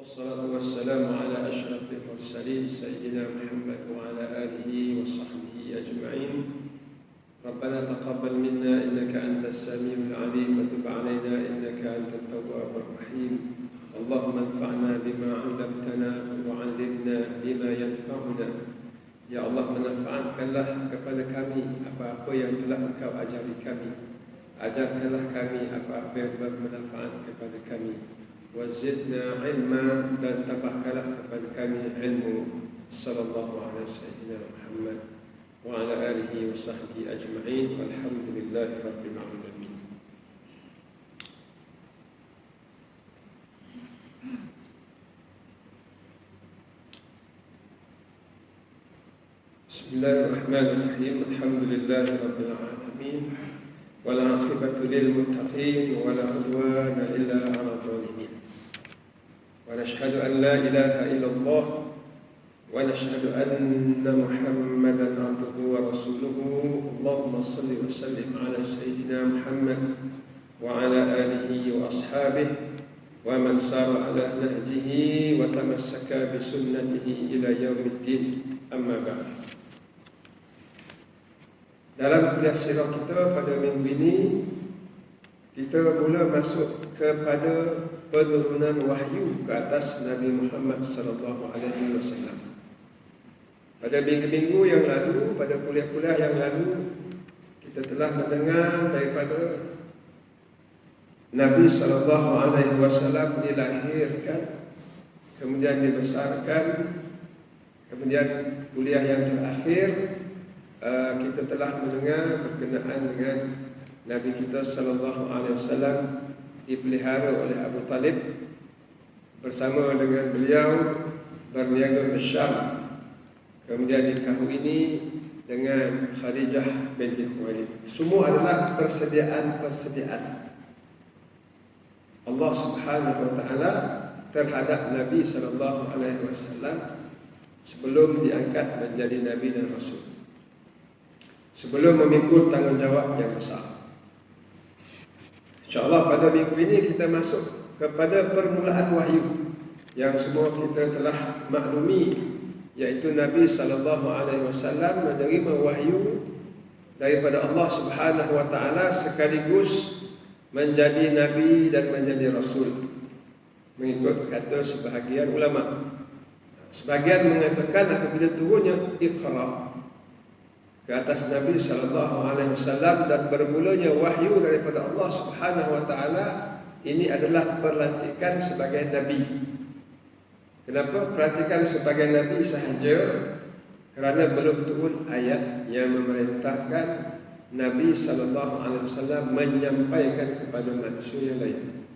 والصلاة والسلام على أشرف المرسلين سيدنا محمد وعلى آله وصحبه أجمعين. ربنا تقبل منا إنك أنت السميع العليم وتب علينا إنك أنت التواب الرحيم. اللهم انفعنا بما علمتنا وعلمنا بما ينفعنا. Ya Allah, manfaatkanlah kepada kami apa-apa yang telah Engkau ajari kami. Ajarkanlah kami apa-apa yang bermanfaat kepada kami. Wazidna ilma, dan tambahkanlah kepada kami ilmu. Sallallahu alaihi sayyidina Muhammad wa ala alihi wa sahbihi ajma'in. Walhamdulillahi rabbil alamin. Bismillahirrahmanirrahim. Alhamdulillahi rabbil alamin. Wal 'aqibatu lil muttaqin wa la 'udwana illa 'alal zalimin. Wa nashhadu an la ilaha illallah wa nashhadu anna Muhammadan 'abduhu wa rasuluhu. Allahumma shalli wa sallim 'ala sayyidina Muhammad wa 'ala alihi wa ashabihi wa man sara 'ala nahjihi wa tamassaka bi sunnatihi ila yaumiddin. Amma ba'd. Dalam kuliah sirah kita pada minggu ini, kita mula masuk kepada penurunan wahyu ke atas Nabi Muhammad sallallahu alaihi wasallam. Pada minggu-minggu yang lalu, pada kuliah-kuliah yang lalu, kita telah mendengar daripada Nabi sallallahu alaihi wasallam dilahirkan, kemudian dibesarkan, kemudian kuliah yang terakhir kita telah mendengar berkenaan dengan Nabi kita sallallahu alaihi wasallam dipelihara oleh Abu Talib, bersama dengan beliau berniaga ke Syam, kemudian dikahwini dengan Khadijah binti Khuwailid. Semua adalah persediaan-persediaan Allah Subhanahu wa taala terhadap Nabi sallallahu alaihi wasallam sebelum diangkat menjadi nabi dan rasul, sebelum memikul tanggungjawab yang besar. InsyaAllah pada minggu ini kita masuk kepada permulaan wahyu yang semua kita telah maklumi, iaitu Nabi SAW menerima wahyu daripada Allah Subhanahu wa taala sekaligus menjadi nabi dan menjadi rasul, mengikut kata sebahagian ulama. Sebahagian mengatakan apabila turunnya Iqra ke atas Nabi SAW dan bermulanya wahyu daripada Allah Subhanahu wa taala, ini adalah pelantikan sebagai nabi. Kenapa pelantikan sebagai nabi sahaja? Kerana belum turun ayat yang memerintahkan Nabi SAW menyampaikan kepada manusia yang lain.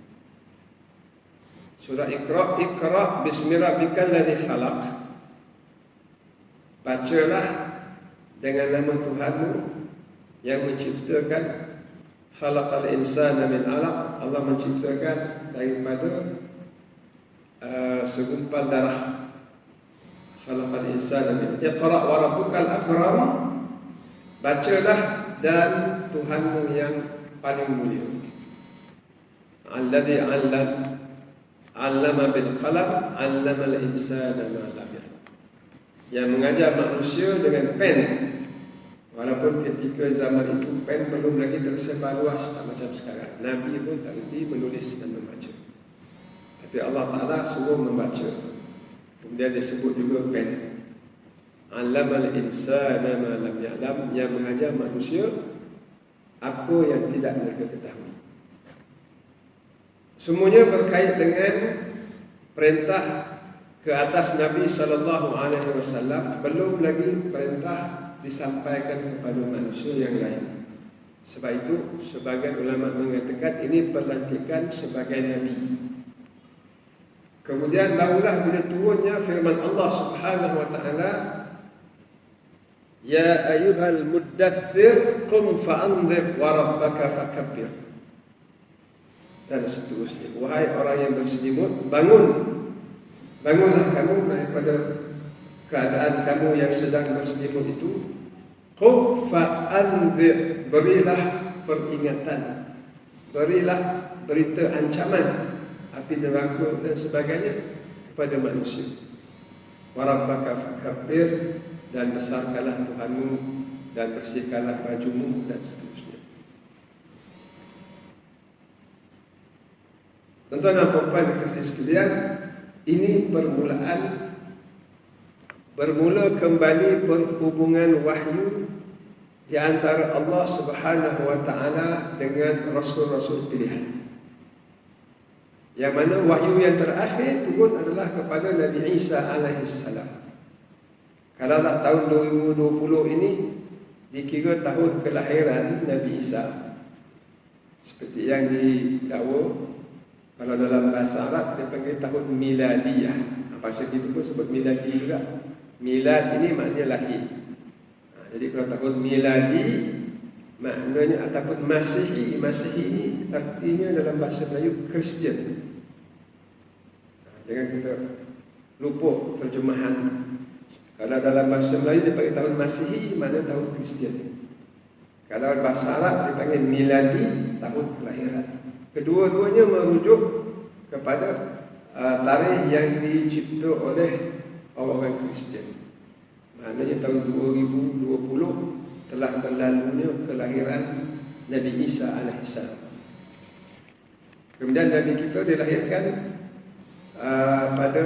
Surah Iqra, Iqra bismi rabbikal ladzi khalaq. Bacalah dengan nama Tuhanmu yang menciptakan. Khalaqal insana min 'alaq. Allah menciptakan daripada segumpal darah. Khalaqal insana min Iqra wa rabbukal akram. Bacalah dan Tuhanmu yang paling mulia. Alladzi 'allama bil qalam 'allamal insana ma lam ya'lam. Yang mengajar manusia dengan pen. Walaupun ketika zaman itu pen belum lagi tersebar luas, tak macam sekarang. Nabi pun tak reti menulis dan membaca, tapi Allah Ta'ala suruh membaca. Kemudian disebut juga pen. 'Allamal insana ma lam ya'lam, yang mengajar manusia apa yang tidak mereka ketahui. Semuanya berkait dengan perintah ke atas Nabi sallallahu alaihi wasallam, belum lagi perintah disampaikan kepada manusia yang lain. Sebab itu sebagian ulama mengatakan ini pelantikan sebagai nabi. Kemudian barulah bila turunnya firman Allah Subhanahu wa taala, ya ayyuhal muddaththir qum fa'anzir wa rabbaka fakabbir, dan seterusnya. Wahai orang yang berselimut, bangunlah kamu daripada keadaan kamu yang sedang berselimut itu. Qum fa'anzir, berilah peringatan, berilah berita ancaman api neraka dan sebagainya. kepada manusia. Wa rabbaka fakabbir, dan besarkanlah Tuhanmu dan bersihkanlah bajumu, dan seterusnya. Tuan-tuan dan puan dikasihi sekalian, ini bermula kembali perhubungan wahyu di antara Allah Subhanahu wa taala dengan rasul-rasul pilihan. Yang mana wahyu yang terakhir turun adalah kepada Nabi Isa alaihissalam. Kalaulah tahun 2020 ini dikira tahun kelahiran Nabi Isa, seperti yang didakwa, kalau dalam bahasa Arab dia panggil tahun miladiyah. Bahasa kita pun sebut miladi juga. Milad ini maknanya lahir. Jadi kalau tahun miladi maknanya ataupun Masihi. Masihi ini artinya dalam bahasa Melayu Kristian. Jangan kita lupa terjemahan. Kalau dalam bahasa Melayu dia panggil tahun Masihi, maknanya tahun Kristian. Kalau bahasa Arab dia panggil miladi, tahun kelahiran. Kedua-duanya merujuk kepada tarikh yang dicipta oleh orang-orang Kristian. Maknanya tahun 2020 telah berlalunya kelahiran Nabi Isa alaihissalam. Kemudian Nabi kita dilahirkan pada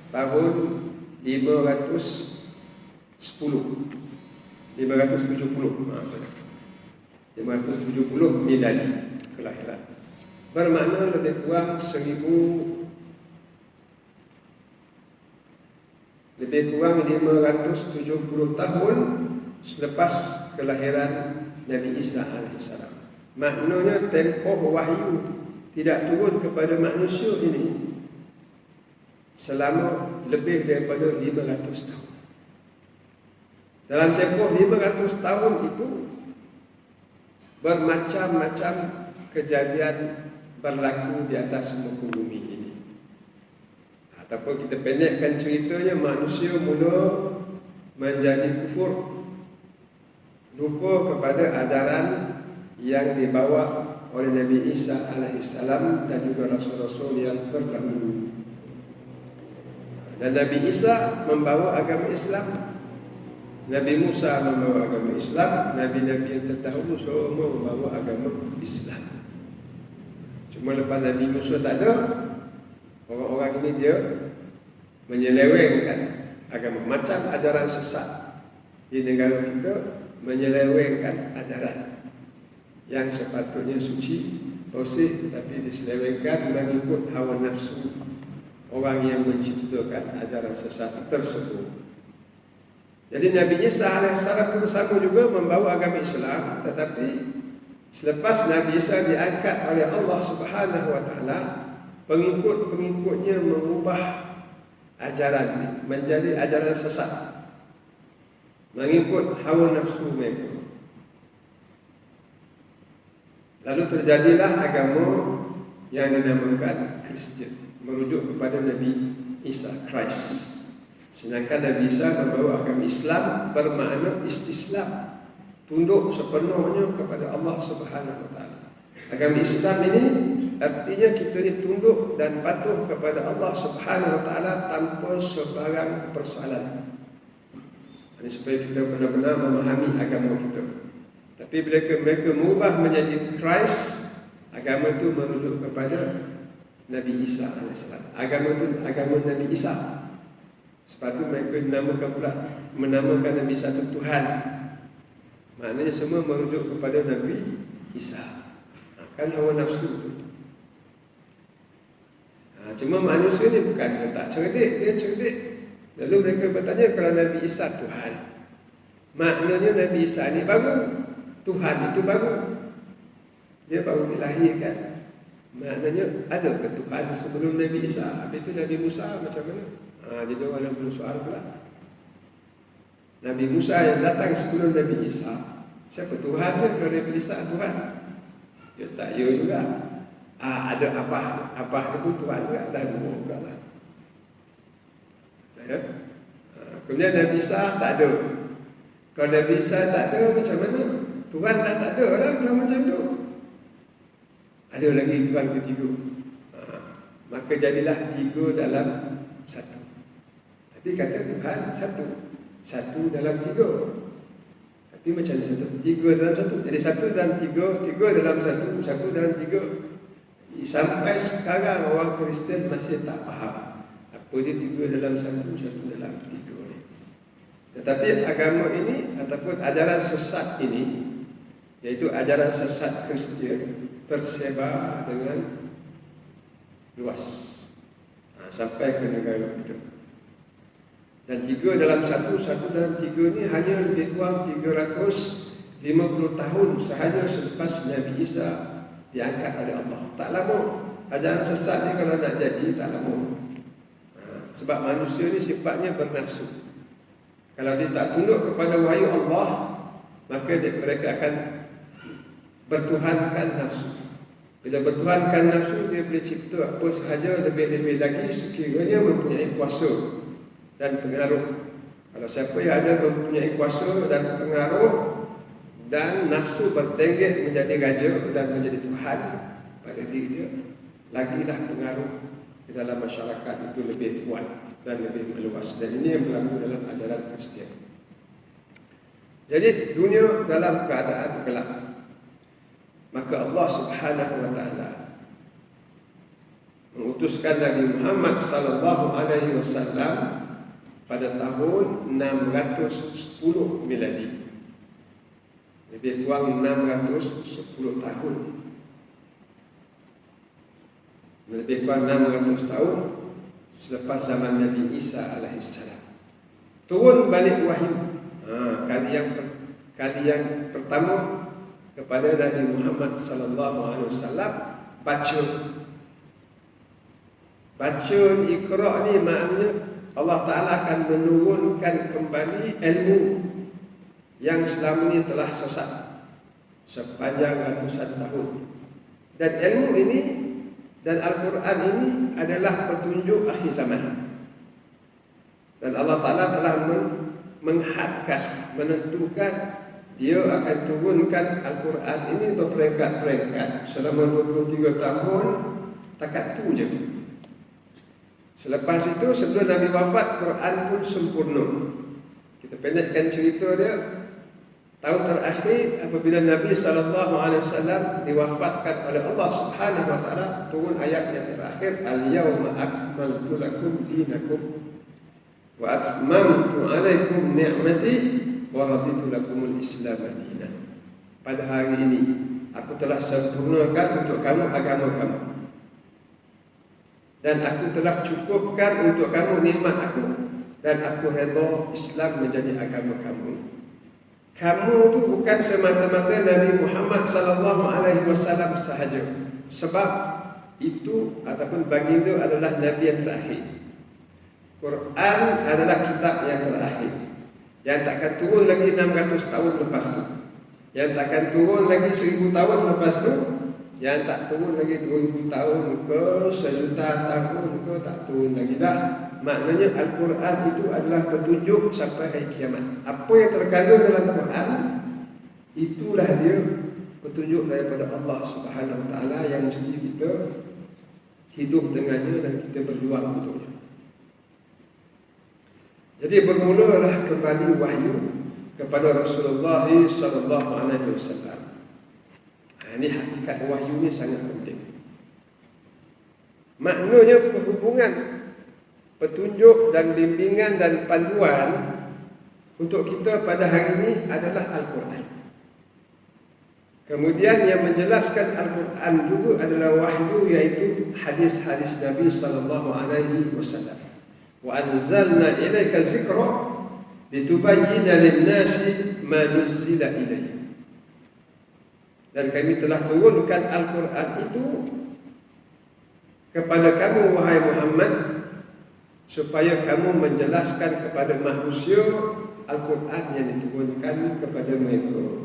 tahun 570 miladi kelahiran. Bermakna lebih kurang 570 tahun selepas kelahiran Nabi Isa alaihissalam. Maknanya tempoh wahyu tidak turun kepada manusia ini selama lebih daripada 500 tahun. Dalam tempoh 500 tahun itu bermacam-macam kejadian berlaku di atas muka bumi ini. Ataupun kita pendekkan ceritanya, manusia mula menjadi kufur, lupa kepada ajaran yang dibawa oleh Nabi Isa alaihissalam dan juga rasul-rasul yang terdahulu. Dan Nabi Isa membawa agama Islam, Nabi Musa membawa agama Islam, Nabi-Nabi yang terdahulu semua membawa agama Islam. Cuma lepas Nabi Musa tak ada, orang-orang ini dia menyelewengkan agama. Macam ajaran sesat di negara kita menyelewengkan ajaran yang sepatutnya suci, bersih, tapi diselewengkan mengikut hawa nafsu orang yang menciptakan ajaran sesat tersebut. Jadi Nabi Isa alaihissalam pun sama juga membawa agama Islam, tetapi selepas Nabi Isa diangkat oleh Allah Subhanahu wa taala, pengikut-pengikutnya mengubah ajaran ini menjadi ajaran sesat, mengikut hawa nafsu mereka. Lalu terjadilah agama yang dinamakan Kristian, merujuk kepada Nabi Isa Christ. Sedangkan Nabi Isa membawa agama Islam, bermakna istislam, tunduk sepenuhnya kepada Allah Subhanahu wa taala. Agama Islam ini artinya kita ditunduk dan patuh kepada Allah Subhanahu wa taala tanpa sebarang persoalan. Ini supaya kita benar-benar memahami agama kita. Tapi bila mereka mengubah menjadi Christ, agama itu merujuk kepada Nabi Isa alaihissalam. Agama itu agama Nabi Isa. Sebab itu mereka menamakan Nabi Isa itu Tuhan. Maknanya semua merujuk kepada Nabi Isa. Kan hawa nafsu itu. Cuma manusia ni bukan tak cerdik, dia cerdik. Lalu mereka bertanya, kalau Nabi Isa Tuhan, maknanya Nabi Isa ni baru, Tuhan itu baru. Dia baru dilahirkan. Maknanya ada ke Tuhan sebelum Nabi Isa? Habis itu Nabi Musa macam mana? Jadi orang yang soal pula. Nabi Musa yang datang sebelum Nabi Isa, siapa Tuhan dia? Kalau Nabi Isa Tuhan, dia tak ya juga. Ada apa itu Tuhan juga, dah dua pula lah. Ya? Kemudian Nabi Isa tak ada. Kalau Nabi Isa tak ada, macam mana? Tuhan dah tak ada lah kalau macam tu. Ada lagi Tuhan ketiga. Maka jadilah tiga dalam satu. Tapi kata Tuhan satu. Satu dalam tiga. Tapi macam satu, tiga dalam satu. Jadi satu dalam tiga, tiga dalam satu, satu dalam tiga. Sampai sekarang orang Kristian masih tak faham apa dia tiga dalam satu, satu dalam tiga ni. Tetapi agama ini ataupun ajaran sesat ini, iaitu ajaran sesat Kristian, tersebar dengan luas sampai ke negara kita. Dan tiga dalam satu, satu dalam tiga ni hanya lebih kurang 350 tahun sahaja selepas Nabi Isa diangkat oleh Allah. Tak lama. Ajaran sesat ni kalau nak jadi tak lama. Sebab manusia ni sifatnya bernafsu. Kalau dia tak tunduk kepada wahyu Allah, maka mereka akan bertuhankan nafsu. Bila bertuhankan nafsu, dia boleh cipta apa sahaja, lebih-lebih lagi sekiranya mempunyai kuasa dan pengaruh. Kalau siapa yang ada mempunyai kuasa dan pengaruh dan nafsu bertengger menjadi raja dan menjadi Tuhan pada diri dia, lagilah pengaruh di dalam masyarakat itu lebih kuat dan lebih meluas. Dan ini yang berlaku dalam ajaran Kristian. Jadi dunia dalam keadaan gelap. Maka Allah Subhanahu wa taala mengutuskan Nabi Muhammad sallallahu alaihi wasallam pada tahun 610 miladi. Lebih kurang 610 tahun. Lebih kurang 600 tahun selepas zaman Nabi Isa alaihissalam. Turun balik wahyu. Kali yang pertama kepada Nabi Muhammad sallallahu alaihi wasallam baca. Baca Iqra ni maknanya Allah Taala akan menurunkan kembali ilmu yang selama ini telah sesat sepanjang ratusan tahun. Dan ilmu ini dan Al-Quran ini adalah petunjuk akhir zaman. Dan Allah Ta'ala telah menghadkan, menentukan dia akan turunkan Al-Quran ini berperingkat-peringkat selama 23 tahun, takat tu je. Selepas itu, sebelum Nabi wafat, Quran pun sempurna. Kita pendekkan cerita dia. Tahun terakhir apabila Nabi SAW diwafatkan oleh Allah Subhanahu wa taala, turun ayat yang terakhir, al-yawma akmaltu lakum dinakum wa atmamtu 'alaikum ni'mati wa raditu lakumul Islam dinan. Pada hari ini aku telah sempurnakan untuk kamu agama kamu. Dan aku telah cukupkan untuk kamu nikmat aku, dan aku redha Islam menjadi agama kamu. Kamu tu bukan semata-mata Nabi Muhammad sallallahu alaihi wasallam sahaja. Sebab itu ataupun baginda adalah nabi yang terakhir. Quran adalah kitab yang terakhir, yang takkan turun lagi 600 tahun lepas tu, yang takkan turun lagi 1000 tahun lepas tu, yang tak turun lagi 2000 tahun ke 1 juta tahun ke, tak turun lagi dah. Maknanya Al-Quran itu adalah petunjuk sampai hari kiamat. Apa yang terkandung dalam Quran, itulah dia petunjuk daripada Allah Subhanahu wa taala yang mesti kita hidup dengannya dan kita berjuang untuknya. Jadi bermulalah kembali wahyu kepada Rasulullah sallallahu alaihi wasallam. Ini hakikat wahyu ni sangat penting. Maknanya perhubungan petunjuk dan bimbingan dan panduan untuk kita pada hari ini adalah Al-Quran. Kemudian yang menjelaskan Al-Quran juga adalah wahyu, iaitu hadis-hadis Nabi sallallahu alaihi wasallam. Wa anzalna ilaika dzikra litubayyana lin-nasi ma nuzzila ilaihim. Dan kami telah turunkan Al-Quran itu kepada kamu wahai Muhammad, supaya kamu menjelaskan kepada manusia Al-Quran yang diturunkan kepada mereka.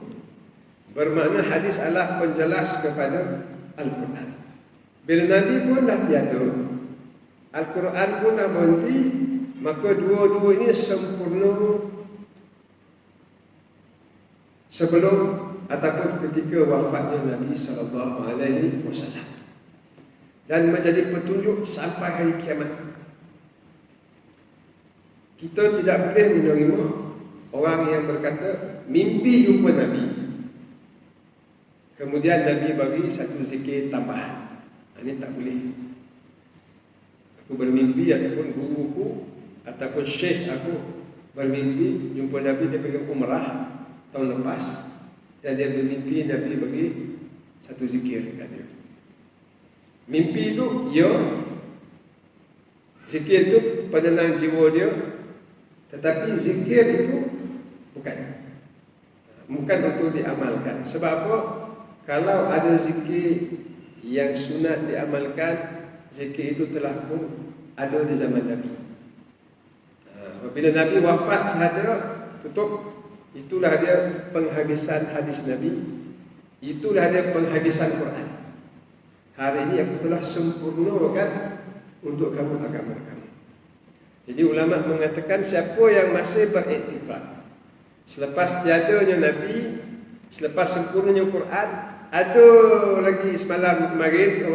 Bermakna hadis adalah penjelas kepada Al-Quran. Bila Nabi pun dah tiada, Al-Quran pun dah berhenti, maka dua-dua ini sempurna sebelum ataupun ketika wafatnya Nabi sallallahu alaihi wasallam, dan menjadi petunjuk sampai hari kiamat. kita tidak boleh menerima orang yang berkata mimpi jumpa Nabi, kemudian Nabi bagi satu zikir tambahan. Ini tak boleh. Aku bermimpi ataupun guruku ataupun syekh aku bermimpi jumpa Nabi, dia pergi umrah tahun lepas, dan dia bermimpi Nabi bagi satu zikir kat dia. Mimpi itu, ya, zikir itu penenang jiwa dia, tetapi zikir itu bukan untuk diamalkan. Sebab apa? Kalau ada zikir yang sunat diamalkan, zikir itu telah pun ada di zaman Nabi. Apabila Nabi wafat sahaja, tutup. Itulah dia penghabisan hadis Nabi. Itulah dia penghabisan Quran. Hari ini aku telah sempurnakan untuk kamu agama kamu. Jadi ulama mengatakan siapa yang masih beriktikad selepas tiadanya Nabi, selepas sempurnanya Quran, ada lagi semalam kemarin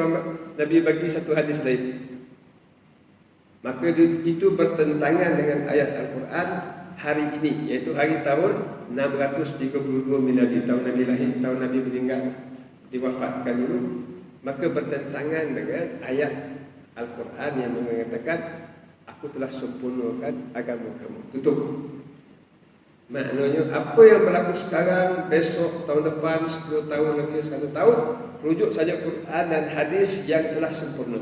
Nabi bagi satu hadis lain, maka itu bertentangan dengan ayat Al-Quran hari ini, iaitu hari tahun 632 miladi, tahun Nabi lahir, tahun Nabi meninggal, diwafatkan dulu. Maka bertentangan dengan ayat Al-Quran yang mengatakan aku telah sempurnakan agama kamu. Tutup. Maknanya apa yang berlaku sekarang, besok, tahun depan, 10 tahun lagi, 1 tahun, rujuk saja Quran dan hadis yang telah sempurna.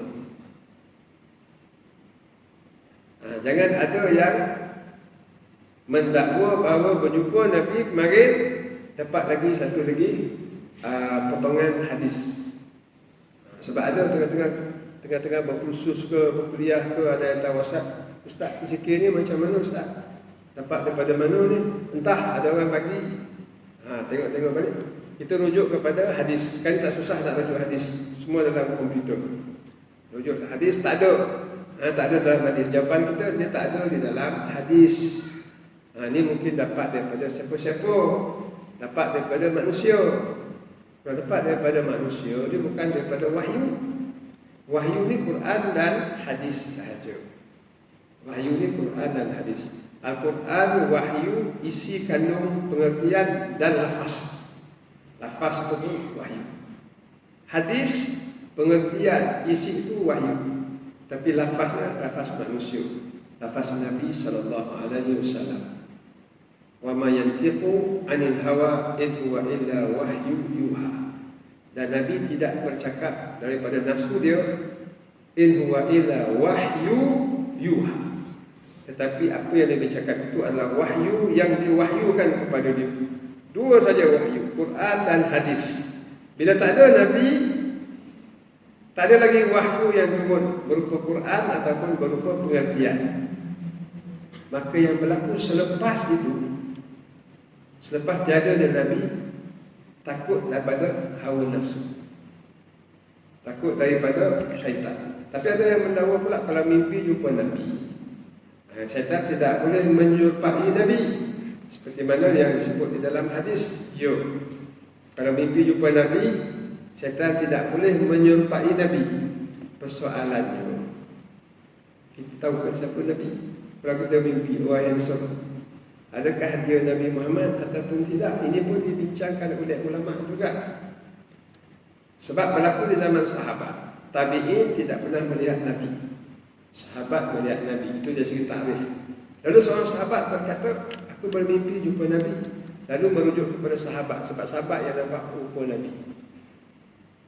Jangan ada yang mendakwa bahawa berjumpa Nabi kemarin dapat lagi satu lagi potongan hadis. Sebab ada tengah-tengah berkursus ke, berkuliah ke, ada yang tahu WhatsApp, Ustaz, zikir ni macam mana Ustaz? Dapat daripada mana ni? Entah, ada orang bagi. Tengok balik. Kita rujuk kepada hadis. Kan tak susah nak rujuk hadis. Semua dalam komputer. Rujuk hadis tak ada. Tak ada dalam hadis. Jawapan kita, dia tak ada di dalam hadis. Ini mungkin dapat daripada siapa-siapa. Dapat daripada manusia. Kalau dapat daripada manusia, dia bukan daripada wahyu. Wahyu ni Quran dan hadis sahaja. Wahyu ni Quran dan hadis. Al-Quran wahyu, isi kandung pengertian dan lafaz. Lafaz itu wahyu. Hadis pengertian, isi itu wahyu. Tapi lafaznya lafaz manusia. Lafaz Nabi SAW. Wa ma yantiqu 'anil hawa in huwa illa wahyu yuha. Dan Nabi tidak bercakap daripada nafsu dia, in huwa illa wahyu yuha. Tetapi apa yang Nabi cakap itu adalah wahyu yang diwahyukan kepada dia. Dua saja wahyu, Quran dan hadis. Bila tak ada Nabi, tak ada lagi wahyu yang turun berupa Quran ataupun berupa pengertian. Maka yang berlaku selepas itu, selepas tiada dan Nabi, takut daripada hawa nafsu, takut daripada syaitan. Tapi ada yang mendakwa pula kalau mimpi jumpa Nabi, syaitan tidak boleh menyerupai Nabi, seperti mana yang disebut di dalam hadis. Kalau mimpi jumpa Nabi, syaitan tidak boleh menyerupai Nabi. Persoalannya, kita tahu siapa Nabi. Kalau kita mimpi orang handsome, adakah dia Nabi Muhammad ataupun tidak? Ini pun dibincangkan oleh ulama juga. Sebab berlaku di zaman sahabat, tabi'in tidak pernah melihat Nabi, sahabat melihat Nabi. Itu dari segi takrif. Lalu seorang sahabat berkata, aku bermimpi jumpa Nabi. Lalu merujuk kepada sahabat, sebab sahabat yang nampak rupa Nabi.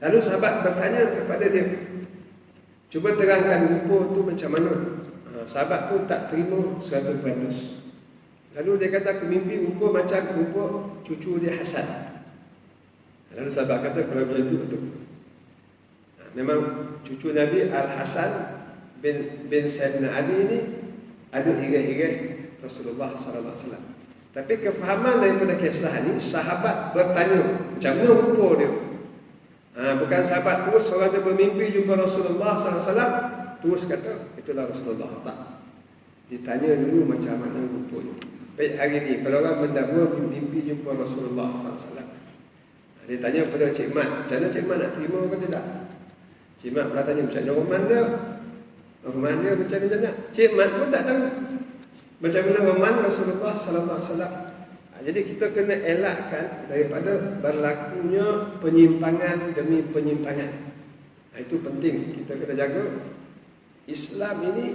Lalu sahabat bertanya kepada dia, cuba terangkan rupa tu macam mana. Sahabat pun tak terima 100%. Lalu dia kata, aku mimpi rupa macam rupa cucu dia Hasan. Lalu sahabat kata, kalau macam itu betul. Memang cucu Nabi Al-Hasan bin Sayyidina Ali ini ada irih-irih Rasulullah SAW. Tapi kefahaman daripada kisah ini, sahabat bertanya macam mana rupa dia. Bukan sahabat terus orang dia bermimpi jumpa Rasulullah SAW, terus kata itulah Rasulullah. Tak, ditanya dulu macam mana rupanya. Baik, hari ni kalau orang mendakwa mimpi jumpa Rasulullah SAW, dia tanya kepada Cik Mat, macam mana Cik Mat nak terima ke tidak? Cik Mat pula tanya macam mana Rahman dia, macam mana. Cik Mat pun tak tahu. Macam mana Waman Rasulullah sallallahu alaihi wasallam. Jadi kita kena elakkan daripada berlakunya penyimpangan demi penyimpangan. Itu penting kita kena jaga. Islam ini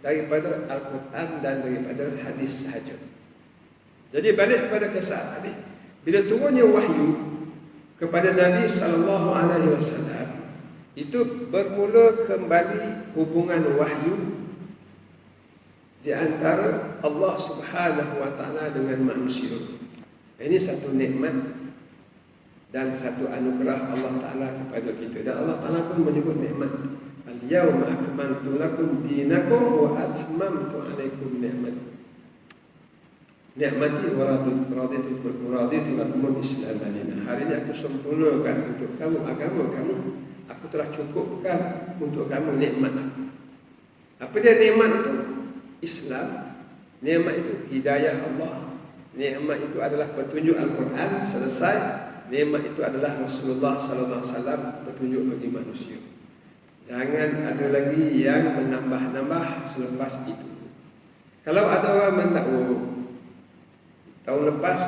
daripada Al-Quran dan daripada hadis sahaja. Jadi balik kepada kisah tadi. Bila turunnya wahyu kepada Nabi sallallahu alaihi wasallam, itu bermula kembali hubungan wahyu di antara Allah Subhanahu wa taala dengan manusia. Ini satu nikmat dan satu anugerah Allah taala kepada kita. Dan Allah taala pun menyebut nikmat. Al-yawma akmaltu lakum dinakum wa atmamtu alaikum ni'mati. Ni'mati wa raditu lakum al-Islam madina. Hari ini aku sempurnakan untuk kamu agama kamu. Aku telah cukupkan untuk kamu nikmat aku. Apa dia nikmat itu? Islam. Nikmat itu hidayah Allah. Nikmat itu adalah petunjuk Al-Quran. Selesai. Nikmat itu adalah Rasulullah sallallahu alaihi wasallam, petunjuk bagi manusia. Jangan ada lagi yang menambah-nambah selepas itu. Kalau ada orang mendakwa, tahun lepas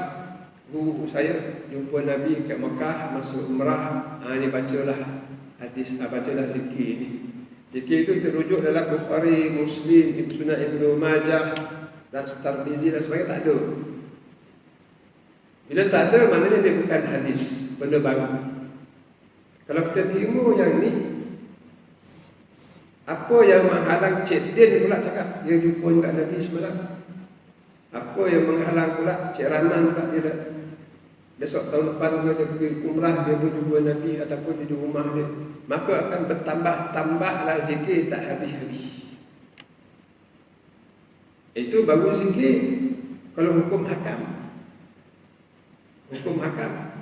guru saya jumpa Nabi kat Mekah masuk umrah, ni bacalah hadis, bacalah zikir ni. Zikir itu terujuk dalam Bukhari, Muslim, Sunan Ibnu Majah dan Tirmizi dan sebagainya, tak ada. Bila tak ada, maknanya dia bukan hadis, benda baru. Kalau kita terima yang ni, apa yang menghalang Cik Din pula cakap dia jumpa juga Nabi semalam? Apa yang menghalang pula Cik Rahman pula dia besok tahun depan dia pergi umrah, dia berjumpa Nabi ataupun di rumah dia, maka akan bertambah-tambahlah zikir tak habis-habis. Itu baru zikir kalau hukum hakam. Hukum hakam.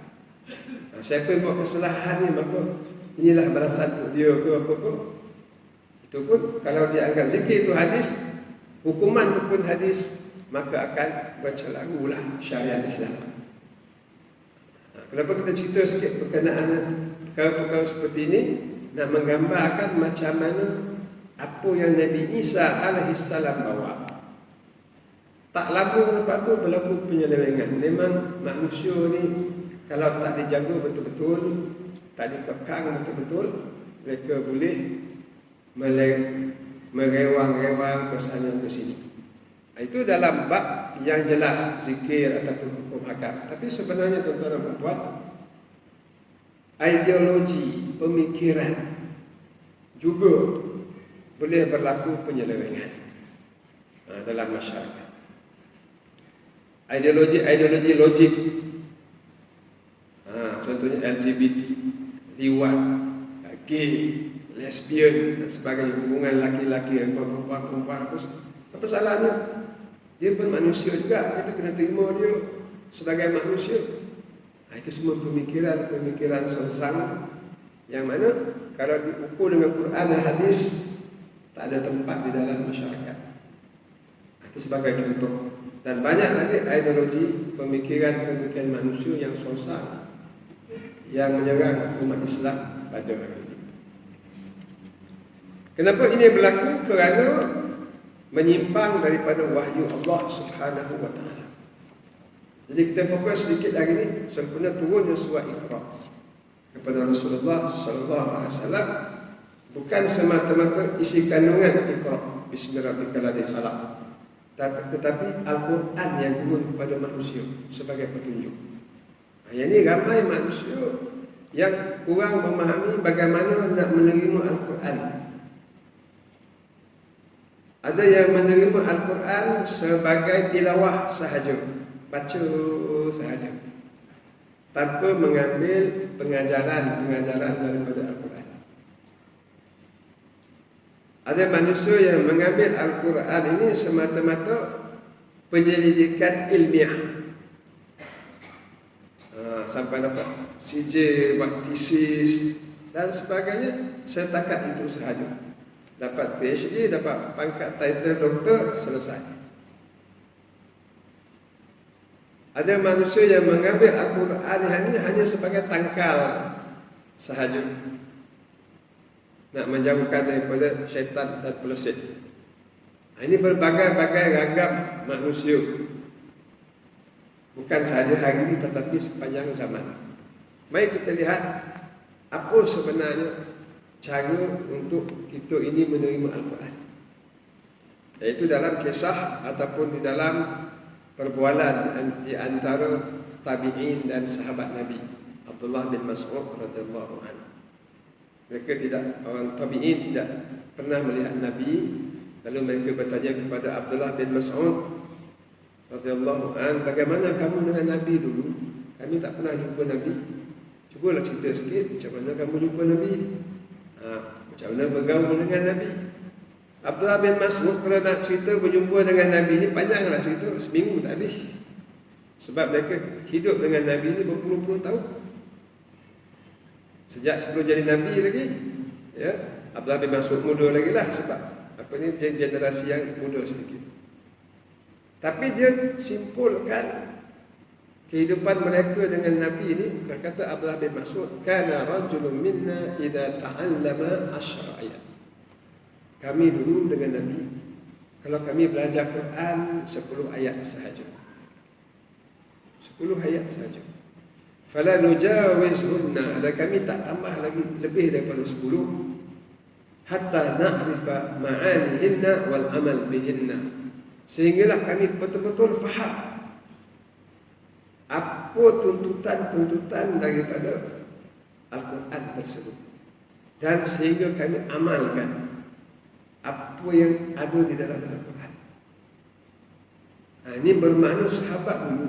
Siapa yang buat kesalahan ni, maka inilah balasan untuk dia ke apa-apa. Itu pun kalau dia anggap zikir itu hadis, hukuman itu pun hadis, maka akan bercelarulah syariat Islam. Kenapa kita cerita sikit berkenaan perkara-perkara seperti ini? Nak menggambarkan macam mana apa yang Nabi Isa alaihissalam bawa. Tak lama lepas tu berlaku penyelewengan. Memang manusia ni kalau tak dijaga betul-betul, tak dikekang betul-betul, mereka boleh merewang-rewang ke sana ke sini. Itu dalam bab yang jelas zikir ataupun hukum hakam. Tapi sebenarnya tuan-tuan dan puan, ideologi, pemikiran juga boleh berlaku penyelewengan dalam masyarakat. Ideologi logik, contohnya LGBT, liwat, gay, lesbian dan sebagainya, hubungan laki-laki dan perempuan. Apa salahnya? Dia pun manusia juga, kita kena terima dia sebagai manusia. Itu semua pemikiran sesang yang mana kalau diukur dengan Quran dan hadis tak ada tempat di dalam masyarakat. Itu sebagai contoh. Dan banyak lagi ideologi pemikiran manusia yang sesang yang menyerang umat Islam pada hari ini. Kenapa ini berlaku? Kerana menyimpang daripada wahyu Allah Subhanahu wa taala. Jadi kita fokus sedikit hari ini sempena turunnya surah Iqra kepada Rasulullah sallallahu alaihi wasallam, bukan semata-mata isi kandungan Iqra bismillahirrahmanirrahim khalaq, tetapi Al-Quran yang turun kepada manusia sebagai petunjuk. Yang ini ramai manusia yang kurang memahami bagaimana nak menerima Al-Quran. Ada yang menerima Al-Quran sebagai tilawah sahaja, baca sahaja, tanpa mengambil pengajaran daripada Al-Quran. Ada manusia yang mengambil Al-Quran ini semata-mata penyelidikan ilmiah, sampai dapat sijil, buat tesis dan sebagainya, setakat itu sahaja. Dapat PhD, dapat pangkat title doktor, selesai. Ada manusia yang mengambil Al-Quran ini hanya sebagai tangkal sahaja, nak menjauhkan daripada syaitan dan peleset. Ini berbagai-bagai ragam manusia. Bukan sahaja hari ini tetapi sepanjang zaman. Mari kita lihat apa sebenarnya cara untuk kita ini menerima Al-Quran. Iaitu dalam kisah ataupun di dalam perbualan di antara tabi'in dan sahabat Nabi Abdullah bin Mas'ud radhiyallahu anhu. Orang tabi'in tidak pernah melihat Nabi. Lalu mereka bertanya kepada Abdullah bin Mas'ud radhiyallahu anhu, bagaimana kamu dengan Nabi dulu? Kami tak pernah jumpa Nabi. Cubalah cerita sikit macam mana kamu jumpa Nabi. Macam mana bergaul dengan Nabi. Abdullah bin Mas'ud kalau nak cerita berjumpa dengan Nabi ni panjanglah cerita, seminggu tak habis. Sebab mereka hidup dengan Nabi ni berpuluh-puluh tahun. Sejak sebelum jadi Nabi lagi, ya, Abdullah bin Mas'ud muda lagi lah sebab apa ni generasi yang muda sedikit. Tapi dia simpulkan kehidupan mereka dengan Nabi ini, berkata Abdullah bin Mas'ud, kana rajulun minna idza ta'allama 10 ayat. Kami dulu dengan Nabi, kalau kami belajar Quran 10 ayat sahaja. 10 ayat sahaja. Fala nujawizunna, dan kami tak tambah lagi lebih daripada 10. Hatta na'rifa ma'anihinna wal amal bihinna, sehinggalah kami betul-betul faham apa tuntutan-tuntutan daripada Al-Quran tersebut, dan sehingga kami amalkan apa yang ada di dalam Al-Quran. Ini bermakna sahabat dulu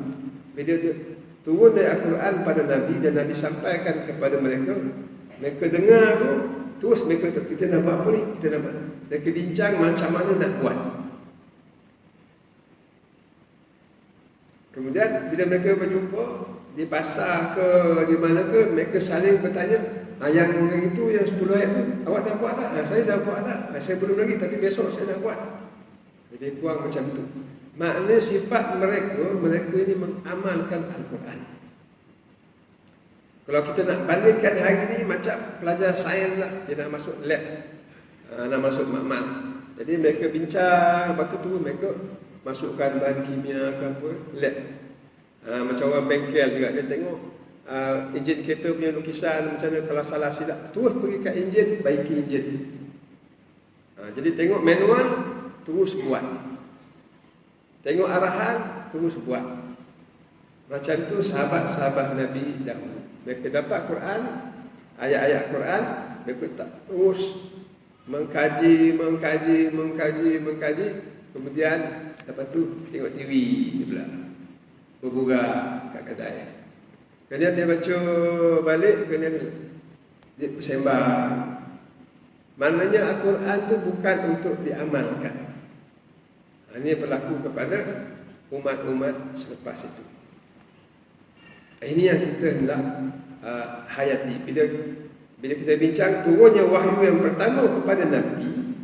bila dia turun dari Al-Quran pada Nabi dan Nabi sampaikan kepada mereka, mereka dengar tu, terus mereka kata, kita nak buat apa ni? Kita nak buat. Mereka bincang macam mana nak buat. Kemudian bila mereka berjumpa di pasar ke di mana ke, mereka saling bertanya, yang itu yang 10 ayat tu awak dah buat tak? Saya dah buat tak? Saya belum lagi, tapi besok saya nak buat. Lebih kurang macam tu. Makna sifat mereka ini mengamalkan Al-Quran. Kalau kita nak bandingkan hari ini macam pelajar sains lah, dia nak masuk lab, nak masuk makmal. Jadi mereka bincang, lepas tu mereka masukkan bahan kimia ke apa, lab. Macam orang bengkel juga, dia tengok enjin kereta punya lukisan macam mana, kalau salah silap terus pergi kat enjin, baiki enjin. Jadi tengok manual, terus buat. Tengok arahan, terus buat. Macam tu sahabat-sahabat Nabi dahulu. Mereka dapat Quran, ayat-ayat Quran, mereka tak terus mengkaji, kemudian lepas tu tengok TV pula, berburak kat kedai. Kemudian dia baca balik, kemudian dia bersembang. Maknanya Al-Quran tu bukan untuk diamalkan. Ini berlaku kepada umat-umat selepas itu. Ini yang kita hendak hayati. Bila kita bincang turunnya wahyu yang pertama kepada Nabi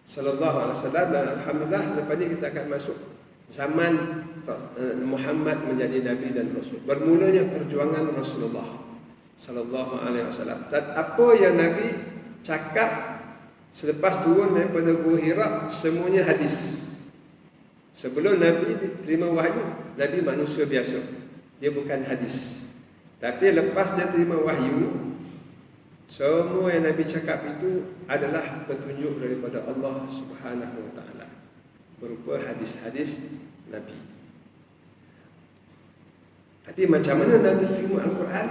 sallallahu alaihi wasallam, dan alhamdulillah lepas ni kita akan masuk zaman Muhammad menjadi Nabi dan Rasul. Bermulanya perjuangan Rasulullah sallallahu alaihi wasallam. Dan apa yang Nabi cakap selepas turun daripada Gua Hira, semuanya hadis. Sebelum Nabi terima wahyu, Nabi manusia biasa. Dia bukan hadis. Tapi lepas dia terima wahyu, semua yang Nabi cakap itu adalah petunjuk daripada Allah Subhanahu wa taala, berupa hadis-hadis Nabi. Tapi macam mana Nabi terima Al-Quran?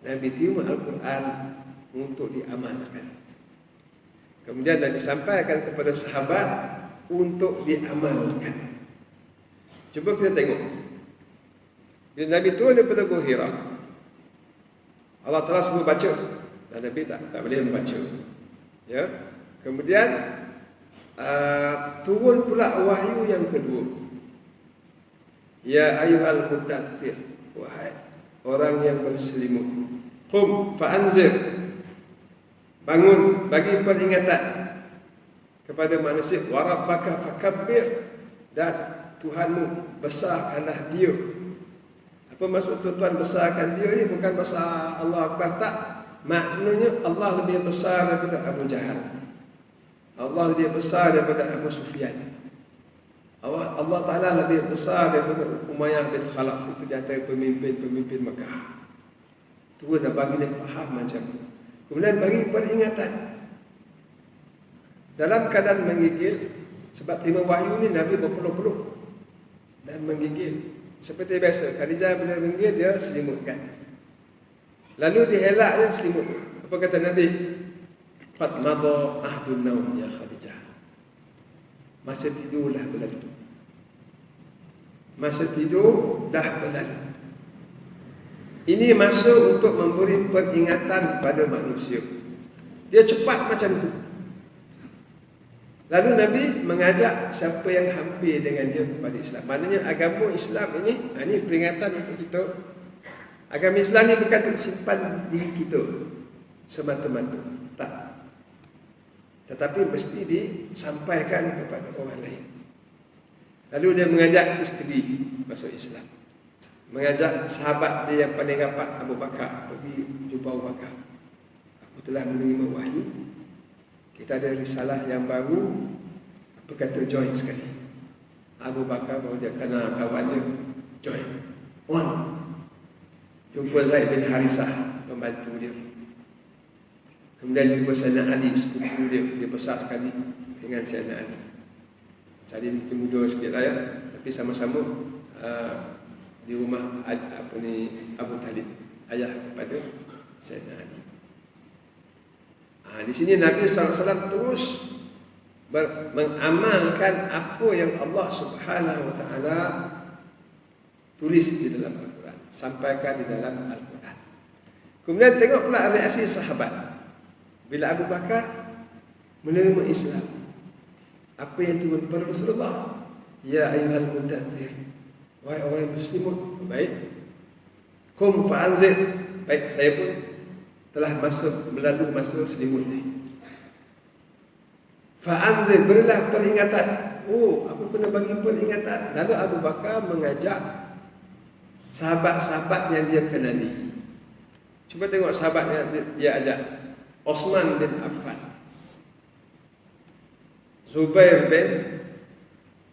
Nabi terima Al-Quran untuk diamalkan. Kemudian Nabi sampaikan kepada sahabat untuk diamalkan. Cuba kita tengok. Bila Nabi turun daripada Gua Hira, Allah Ta'ala suruh baca, dan Nabi tak boleh membaca. Ya. Kemudian turun pula wahyu yang kedua. Ya ayyuhal muddaththir, wahai orang yang berselimut, qum fa'anzir, bangun, bagi peringatan kepada manusia, wa rabbaka fakabbir, dan Tuhanmu besarkanlah dia. Apa maksud Tuhan besarkan dia ni? Bukan besar Allah Akbar, tak. Maknanya Allah lebih besar daripada Abu Jahal, Allah lebih besar daripada Abu Sufyan. Allah Ta'ala lebih besar daripada Umayyah bin Khalaf. Itu di antara pemimpin-pemimpin Mekah. Itu dah bagi dia faham macam tu. Kemudian bagi peringatan. Dalam keadaan menggigil, sebab terima wahyu ni Nabi berpeluh-peluh dan menggigil. Seperti biasa, Khadijah bila menggigil dia selimutkan. Lalu dihelak dia selimut. Apa kata Nabi? Qad madha ahdun naum ya Khadijah. Masa tidurlah berlalu. Masa tidur dah berlalu. Ini masa untuk memberi peringatan pada manusia. Dia cepat macam itu. Lalu Nabi mengajak siapa yang hampir dengan dia kepada Islam. Maknanya agama Islam ini peringatan untuk kita. Agama Islam ni bukan untuk simpan diri kita semata-mata. Tak. Tetapi mesti disampaikan kepada orang lain. Lalu dia mengajak isteri masuk Islam. Mengajak sahabat dia yang paling rapat, Abu Bakar, pergi jumpa Abu Bakar. Aku telah menerima wahyu. Kita ada risalah yang baru. Apa kata join sekali? Abu Bakar baru dia kenal kawan dia. Join. On. Jumpa Zaid bin Harisah, pembantu dia. Kemudian jumpa Sayyidina Ali, sepupu dia. Dia besar sekali dengan Sayyidina Ali. Sayyidina Ali mungkin muda sikit lah ya. Tapi sama-sama di rumah Abu Talib, ayah kepada Sayyidina Ali. Di sini Nabi SAW terus mengamalkan apa yang Allah Subhanahu Wa Taala tulis di dalam Al-Quran, sampaikan di dalam Al-Quran. Kemudian tengok pula reaksi sahabat bila Abu Bakar menerima Islam. Apa yang turun kepada Rasulullah? Ya ayyuhal mudaththir, wahai orang muslimun. Baik. Kum fa'anzir. Baik, saya pun telah melalui masa selimut ni. Fa'anzir, berilah peringatan. Oh, aku kena bagi peringatan. Lalu Abu Bakar mengajak sahabat-sahabat yang dia kenali. Cuba tengok sahabat yang dia ajak. Osman bin Affan, Zubair bin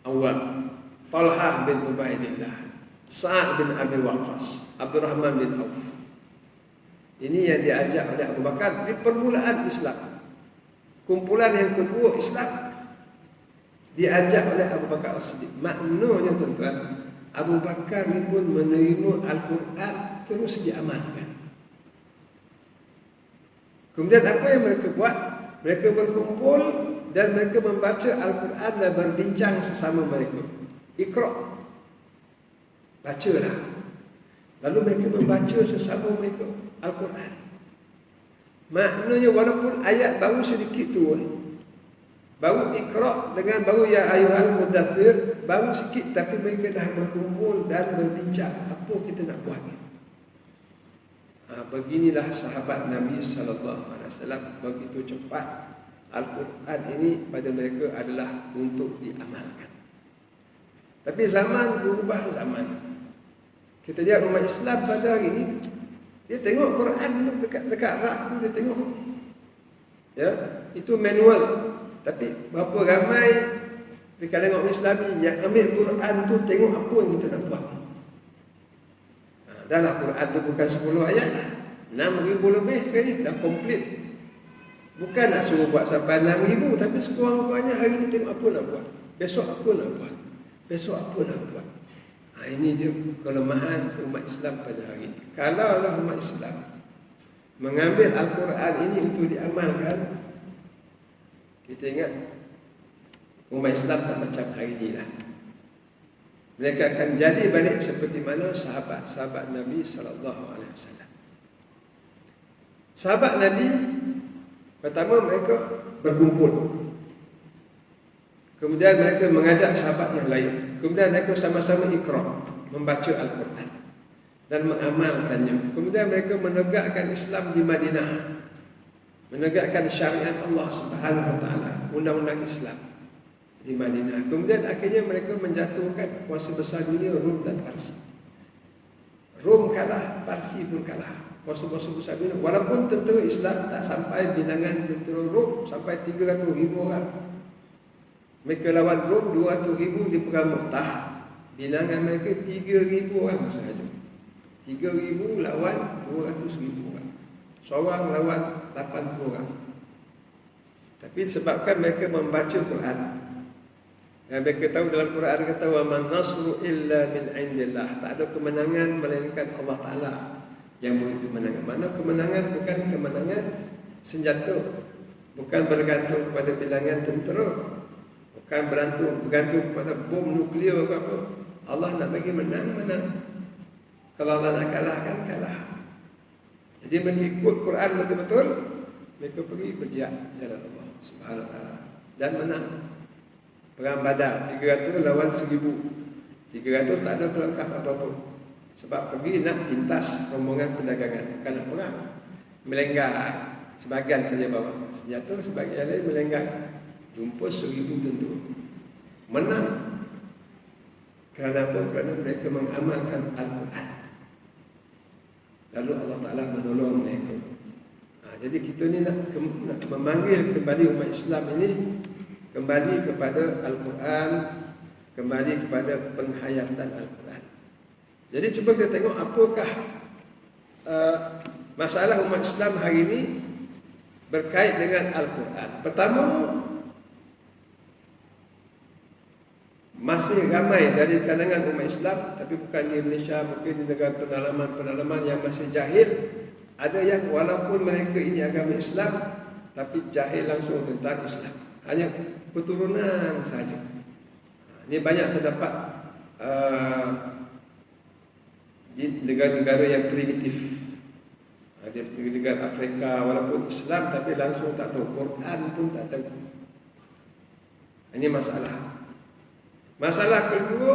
Awwam, Talha bin Ubaidillah, Sa'ad bin Abi Waqqas, Abdurrahman bin Auf. Ini yang diajak oleh Abu Bakar di permulaan Islam. Kumpulan yang kedua Islam diajak oleh Abu Bakar As-Siddiq. Maknanya tuan-tuan, Abu Bakar ni pun menerima Al-Quran terus diamalkan. Kemudian apa yang mereka buat? Mereka berkumpul dan mereka membaca Al-Quran dan berbincang sesama mereka. Iqra'. Bacalah. Lalu mereka membaca sesama mereka Al-Quran. Maknanya walaupun ayat baru sedikit turun, baru Iqra' dengan baru ya ayyuhal mudaththir, baru sikit, tapi mereka dah berkumpul dan berbincang apa kita nak buat. Beginilah sahabat Nabi SAW, begitu cepat Al-Quran ini pada mereka adalah untuk diamalkan. Tapi zaman berubah zaman. Kita lihat umat Islam pada hari ini, dia tengok Quran dekat rak tu, dia tengok. Ya, itu manual. Tapi berapa ramai di kalangan orang Islam yang ambil Quran tu tengok apa yang kita nak buat. Dalam Quran tu bukan 10 ayat lah. 6,000 lebih sekali dah komplit. Bukan nak suruh buat sampai 6,000, tapi sekurang-kurangnya hari ni tengok apa nak buat. Besok apa nak buat. Besok apa nak buat. Ini dia kelemahan umat Islam pada hari ini. Kalaulah umat Islam mengambil Al-Quran ini untuk diamalkan, kita ingat umat Islam tak macam hari ini lah. Mereka akan jadi balik seperti mana sahabat-sahabat Nabi SAW. Sahabat Nabi, pertama mereka berkumpul. Kemudian mereka mengajak sahabat yang lain. Kemudian mereka sama-sama Iqra', membaca Al-Quran dan mengamalkannya. Kemudian mereka menegakkan Islam di Madinah, menegakkan syariat Allah Subhanahu Wa Taala, undang-undang Islam di Madinah. Kemudian akhirnya mereka menjatuhkan kuasa besar dunia, Rom dan Parsi. Rom kalah, Parsi pun kalah. musuh-musuh besar dunia. Walaupun tentera Islam tak sampai bilangan tentera Rom sampai 300,000 orang. Mereka lawan Rom 200,000 di perang Mu'tah. Bilangan mereka 3,000 orang sahaja. 3,000 lawan 200,000 orang. Seorang lawan 80 orang. Tapi disebabkan mereka membaca Quran. Dan mereka tahu dalam Quran kata wa man nasru illa min indillah. Tak ada kemenangan melainkan Allah Taala yang memberi kemenangan. Mana kemenangan bukan kemenangan senjata. Bukan bergantung kepada bilangan tentera. Bukan bergantung kepada bom nuklear ke apa. Allah nak bagi menang. Kalau Allah nak kalahkan, kalah. Jadi mengikut Quran betul-betul, mereka pergi berjihad jalan Allah Subhanahu Wa Taala dan menang. Perang Badar 300 lawan 1,000. 300 tak ada pelengkap apa-apa. Sebab pergi nak pintas rombongan perdagangan, bukan nak perang. Melenggang, sebahagian saja bawa senjata, sebahagian lain melenggang. Jumpa 1,000 tentera. Menang. Kerana apa? Kerana mereka mengamalkan Al-Quran. Lalu Allah Ta'ala menolong mereka. Jadi kita ni nak memanggil kembali umat Islam ini kembali kepada Al-Quran, kembali kepada penghayatan Al-Quran. Jadi cuba kita tengok apakah masalah umat Islam hari ini berkait dengan Al-Quran. Pertama, masih ramai dari kalangan umat Islam, tapi bukan di Malaysia, mungkin di negara penalaman yang masih jahil. Ada yang walaupun mereka ini agama Islam, tapi jahil langsung tentang Islam. Hanya keturunan sahaja. Ini banyak terdapat di negara-negara yang primitif. Di negara Afrika walaupun Islam, tapi langsung tak tahu Quran pun tak tahu. Ini masalah. Masalah kedua,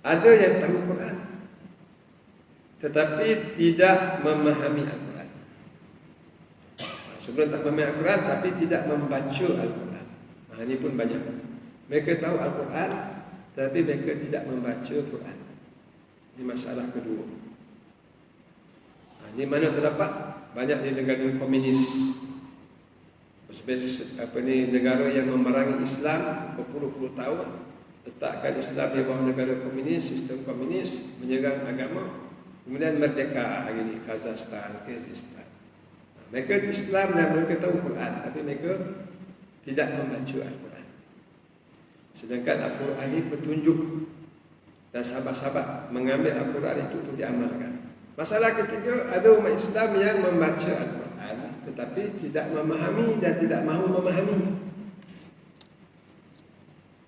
ada yang tahu Quran tetapi tidak memahami Al-Quran. Sebelum tak memahami Al-Quran tapi tidak membaca Al-Quran. Ini pun banyak. Mereka tahu Al-Quran tetapi mereka tidak membaca Quran. Ini masalah kedua. Ini mana terdapat? Banyak di negara komunis. Negara yang memerangi Islam berpuluh-puluh tahun, letakkan Islam di bawah negara komunis, sistem komunis, menyerang agama, kemudian merdeka hari ini, Kazakhstan, Kyrgyzstan. Mereka Islam dan mereka tahu Quran, tapi mereka tidak membaca Al-Quran. Sedangkan Al-Quran ini petunjuk dan sahabat-sahabat mengambil Al-Quran itu untuk diamalkan. Masalah ketiga, ada umat Islam yang membaca Al-Quran tetapi tidak memahami dan tidak mahu memahami.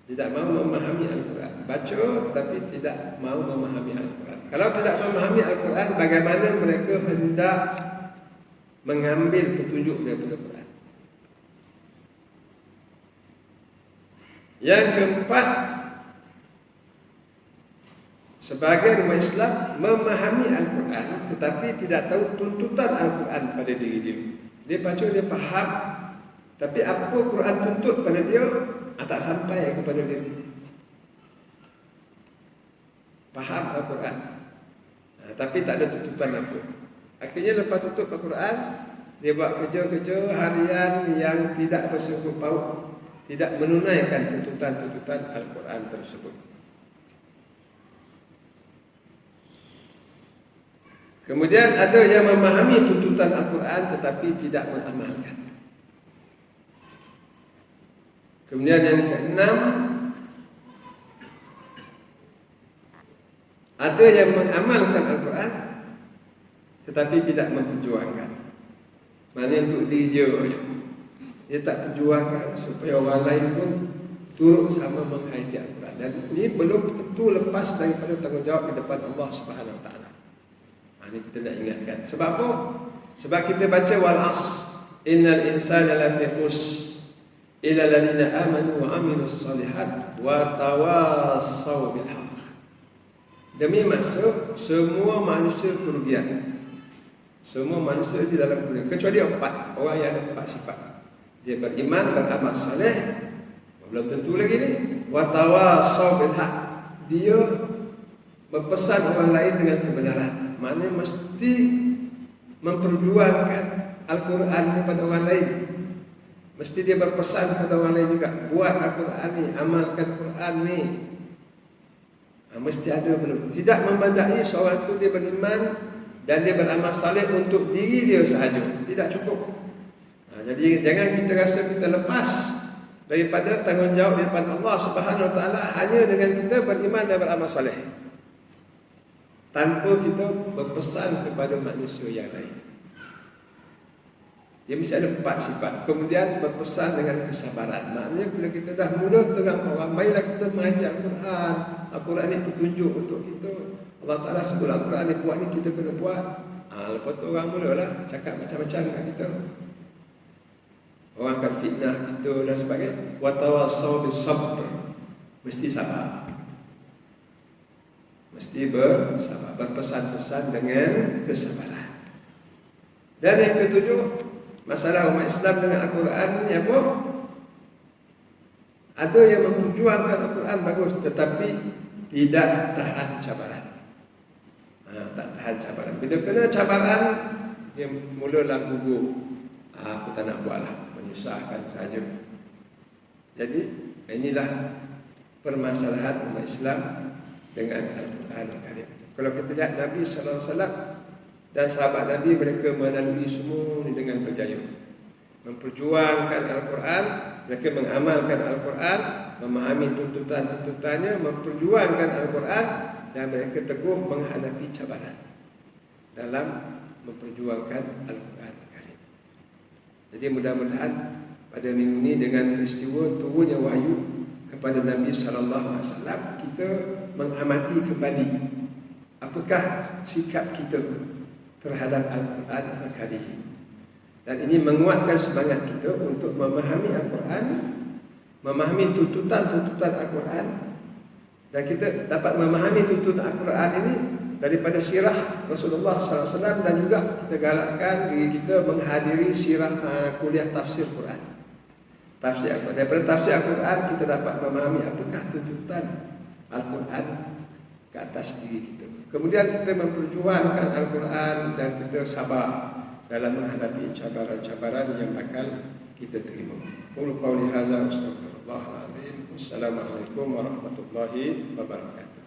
Tidak mahu memahami Al-Quran. Baca tetapi tidak mahu memahami Al-Quran. Kalau tidak memahami Al-Quran, bagaimana mereka hendak mengambil petunjuk daripada Al-Quran? Yang keempat, sebagian umat Islam memahami Al-Quran tetapi tidak tahu tuntutan Al-Quran pada diri dia. Dia baca, dia faham, tapi apa Quran tuntut pada dia tak sampai kepada dia. Faham Al-Quran, tapi tak ada tuntutan apa. Akhirnya lepas tutup Al-Quran, dia buat kerja-kerja harian yang tidak bersungguh paut, tidak menunaikan tuntutan-tuntutan Al-Quran tersebut. Kemudian ada yang memahami tuntutan Al-Quran tetapi tidak mengamalkan. Kemudian yang keenam, ada yang mengamalkan Al-Quran tetapi tidak memperjuangkan. Maknanya untuk diri dia, dia tak perjuangkan supaya orang lain pun turut sama menghayati Al-Quran. Dan ini belum tentu lepas daripada tanggungjawab di depan Allah Subhanahu Wa Taala. Ini kita nak ingatkan. Sebab apa? Sebab kita baca wal as innal insana lafi khus illa alladhina amanu wa amilus solihat wa tawassaw bil haqq. Demi masa semua manusia kerugian. Semua manusia di dalam kerugian kecuali empat orang yang ada empat sifat. Dia beriman, beramal soleh, belum tentu lagi ni, wa tawassaw bil haqq. Dia berpesan orang lain dengan kebenaran. maknanya mesti memperjuangkan Al-Quran ini pada orang lain. Mesti dia berpesan kepada orang lain juga, buat Al-Quran ni, amalkan Quran ni. Mesti ada belum. Tidak membandai seorang itu dia beriman dan dia beramal saleh untuk diri dia sahaja. Tidak cukup. Jadi jangan kita rasa kita lepas daripada tanggungjawab di depan Allah Subhanahu Wa Taala hanya dengan kita beriman dan beramal saleh, tanpa kita berpesan kepada manusia yang lain. Dia mesti ada 4 sifat. Kemudian berpesan dengan kesabaran. Maknanya bila kita dah mula terang orang, marilah kita mengajar Al-Quran. Al-Quran ni petunjuk untuk kita. Allah Ta'ala sebut Al-Quran ni buat ni, kita kena buat. Lepas tu orang mulalah cakap macam-macam kat kita. Orang akan fitnah kita dan sebagainya. Wa tawassaw bis-sabr. Mesti sabar. Mesti bersabar, berpesan-pesan dengan kesabaran. Dan yang ketujuh, masalah umat Islam dengan Al-Quran ni apa? Ada yang memperjuangkan Al-Quran bagus, tetapi tidak tahan cabaran. Tak tahan cabaran. Bila kena cabaran, dia mulalah gugur. Aku tak nak buatlah, menyusahkan saja. Jadi inilah permasalahan umat Islam dengan Al-Quran Karim. Kalau kita lihat Nabi sallallahu alaihi wasallam dan sahabat Nabi, mereka melalui semua ini dengan berjaya. Memperjuangkan Al-Quran, mereka mengamalkan Al-Quran, memahami tuntutan-tuntutannya, memperjuangkan Al-Quran, dan mereka teguh menghadapi cabaran dalam memperjuangkan Al-Quran Karim. Jadi mudah-mudahan pada minggu ini dengan peristiwa turunnya wahyu kepada Nabi sallallahu alaihi wasallam, kita mengamati kembali apakah sikap kita terhadap Al-Quran Al-Karim. Dan ini menguatkan semangat kita untuk memahami Al-Quran, memahami tuntutan-tuntutan Al-Quran. Dan kita dapat memahami tuntutan Al-Quran ini daripada sirah Rasulullah SAW, dan juga kita galakkan diri kita menghadiri sirah kuliah tafsir Quran. Tafsir Al-Quran. Daripada tafsir Al-Quran kita dapat memahami apakah tuntutan Al-Quran ke atas diri kita. Kemudian kita memperjuangkan Al-Quran dan kita sabar dalam menghadapi cabaran-cabaran yang bakal kita terima. Qul qawli hadza astaghfirullah alazim. Wassalamualaikum warahmatullahi wabarakatuh.